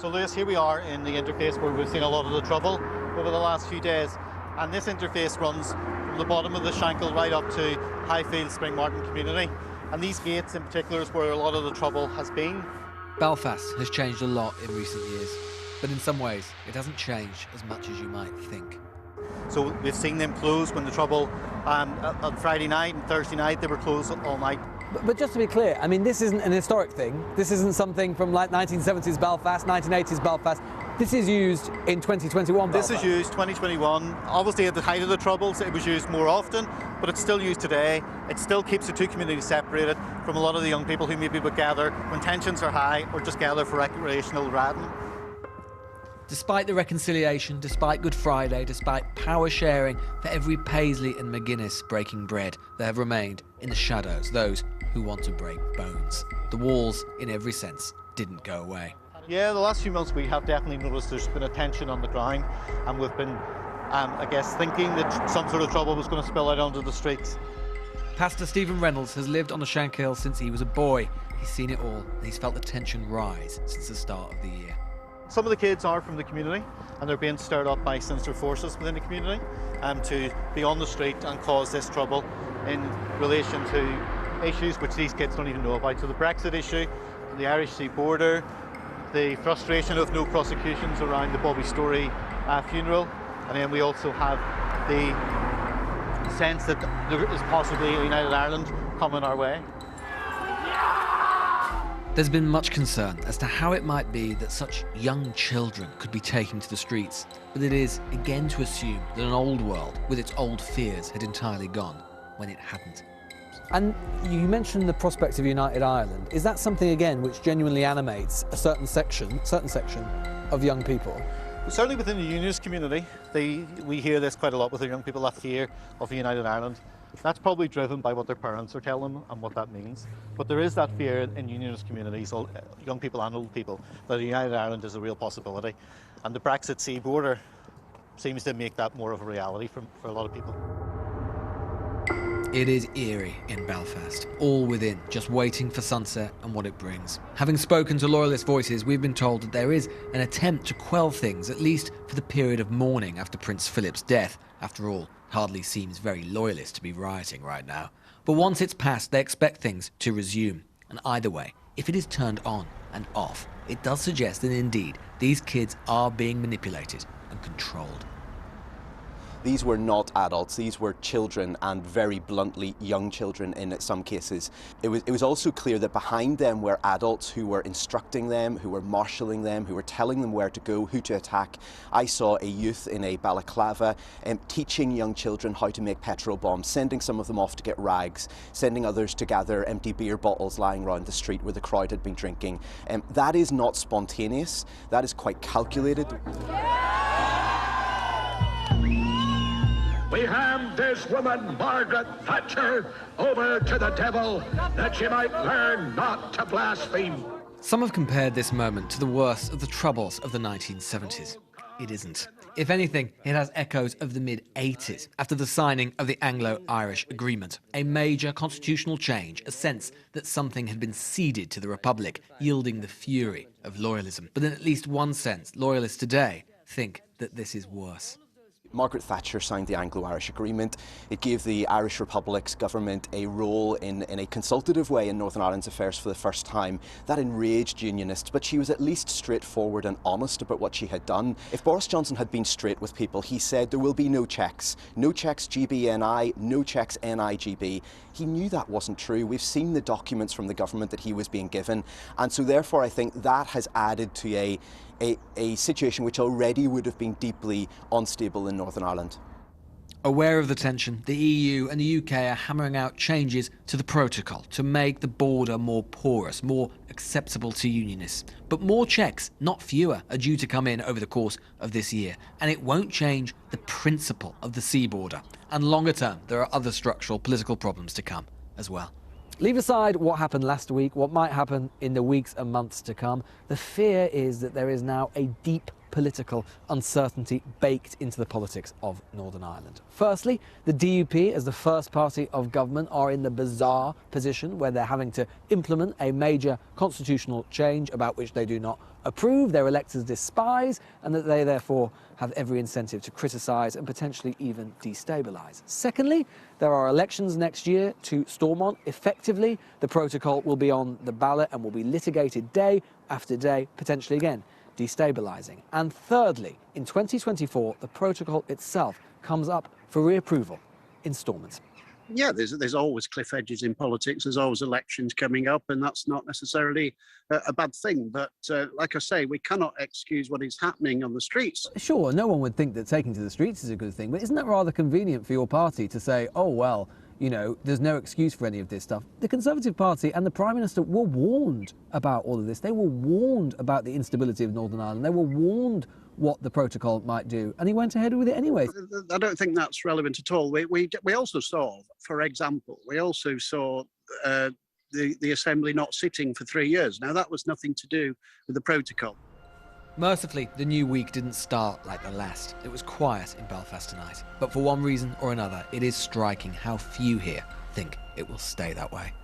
So Lewis, here we are in the interface where we've seen a lot of the trouble over the last few days, and this interface runs from the bottom of the Shankill right up to Highfield Spring Martin community, and these gates in particular is where a lot of the trouble has been. Belfast has changed a lot in recent years, but in some ways it hasn't changed as much as you might think. So we've seen them close when the trouble on Friday night and Thursday night, they were closed all night. But just to be clear, I mean, this isn't an historic thing. This isn't something from like 1970s Belfast, 1980s Belfast. This is used in 2021 Belfast. This is used 2021. Obviously at the height of the troubles it was used more often, but it's still used today. It still keeps the two communities separated from a lot of the young people who maybe would gather when tensions are high or just gather for recreational ratting. Despite the reconciliation, despite Good Friday, despite power sharing for every Paisley and McGuinness breaking bread, there have remained in the shadows those who want to break bones. The walls, in every sense, didn't go away. Yeah, the last few months we have definitely noticed there's been a tension on the ground, and we've been, I guess, thinking that some sort of trouble was going to spill out onto the streets. Pastor Stephen Reynolds has lived on the Shankill since he was a boy. He's seen it all, and he's felt the tension rise since the start of the year. Some of the kids are from the community, and they're being stirred up by sinister forces within the community to be on the street and cause this trouble in relation to issues which these kids don't even know about. So the Brexit issue, the Irish Sea border, the frustration of no prosecutions around the Bobby Story funeral, and then we also have the sense that there is possibly a United Ireland coming our way. There's been much concern as to how it might be that such young children could be taken to the streets, but it is again to assume that an old world with its old fears had entirely gone, when it hadn't. And you mentioned the prospect of United Ireland. Is that something, again, which genuinely animates a certain section of young people? Certainly within the unionist community, we hear this quite a lot with the young people, that fear of a United Ireland. That's probably driven by what their parents are telling them and what that means. But there is that fear in unionist communities, young people and old people, that a United Ireland is a real possibility. And the Brexit sea border seems to make that more of a reality for a lot of people. It is eerie in Belfast, all within, just waiting for sunset and what it brings. Having spoken to Loyalist voices, we've been told that there is an attempt to quell things, at least for the period of mourning after Prince Philip's death. After all, hardly seems very loyalist to be rioting right now. But once it's passed, they expect things to resume. And either way, if it is turned on and off, it does suggest that indeed these kids are being manipulated and controlled. These were not adults, these were children, and very bluntly young children in some cases. It was also clear that behind them were adults who were instructing them, who were marshalling them, who were telling them where to go, who to attack. I saw a youth in a balaclava teaching young children how to make petrol bombs, sending some of them off to get rags, sending others to gather empty beer bottles lying around the street where the crowd had been drinking. That is not spontaneous, that is quite calculated. We hand this woman, Margaret Thatcher, over to the devil, that she might learn not to blaspheme. Some have compared this moment to the worst of the troubles of the 1970s. It isn't. If anything, it has echoes of the mid-80s, after the signing of the Anglo-Irish Agreement, a major constitutional change, a sense that something had been ceded to the Republic, yielding the fury of loyalism. But in at least one sense, loyalists today think that this is worse. Margaret Thatcher signed the Anglo-Irish Agreement. It gave the Irish Republic's government a role in a consultative way in Northern Ireland's affairs for the first time. That enraged unionists, but she was at least straightforward and honest about what she had done. If Boris Johnson had been straight with people, he said there will be no checks. No checks GBNI, no checks NIGB. He knew that wasn't true. We've seen the documents from the government that he was being given. And so therefore I think that has added to a situation which already would have been deeply unstable in Northern Ireland. Aware of the tension, the EU and the UK are hammering out changes to the protocol to make the border more porous, more acceptable to unionists. But more checks, not fewer, are due to come in over the course of this year. And it won't change the principle of the sea border. And longer term, there are other structural political problems to come as well. Leave aside what happened last week, what might happen in the weeks and months to come. The fear is that there is now a deep political uncertainty baked into the politics of Northern Ireland. Firstly, the DUP, as the first party of government, are in the bizarre position where they're having to implement a major constitutional change about which they do not approve, their electors despise, and that they therefore have every incentive to criticise and potentially even destabilise. Secondly, there are elections next year to Stormont. Effectively, the protocol will be on the ballot and will be litigated day after day, potentially again destabilising. And thirdly, in 2024, the protocol itself comes up for reapproval in Stormont. Yeah, there's always cliff edges in politics. There's always elections coming up, and that's not necessarily a bad thing. But like I say, we cannot excuse what is happening on the streets. Sure, no one would think that taking to the streets is a good thing, but isn't that rather convenient for your party to say, oh, well, you know, there's no excuse for any of this stuff? The Conservative Party and the Prime Minister were warned about all of this. They were warned about the instability of Northern Ireland. They were warned what the protocol might do, and he went ahead with it anyway. I don't think that's relevant at all. We also saw, for example, the Assembly not sitting for 3 years. Now, that was nothing to do with the protocol. Mercifully, the new week didn't start like the last. It was quiet in Belfast tonight. But for one reason or another, it is striking how few here think it will stay that way.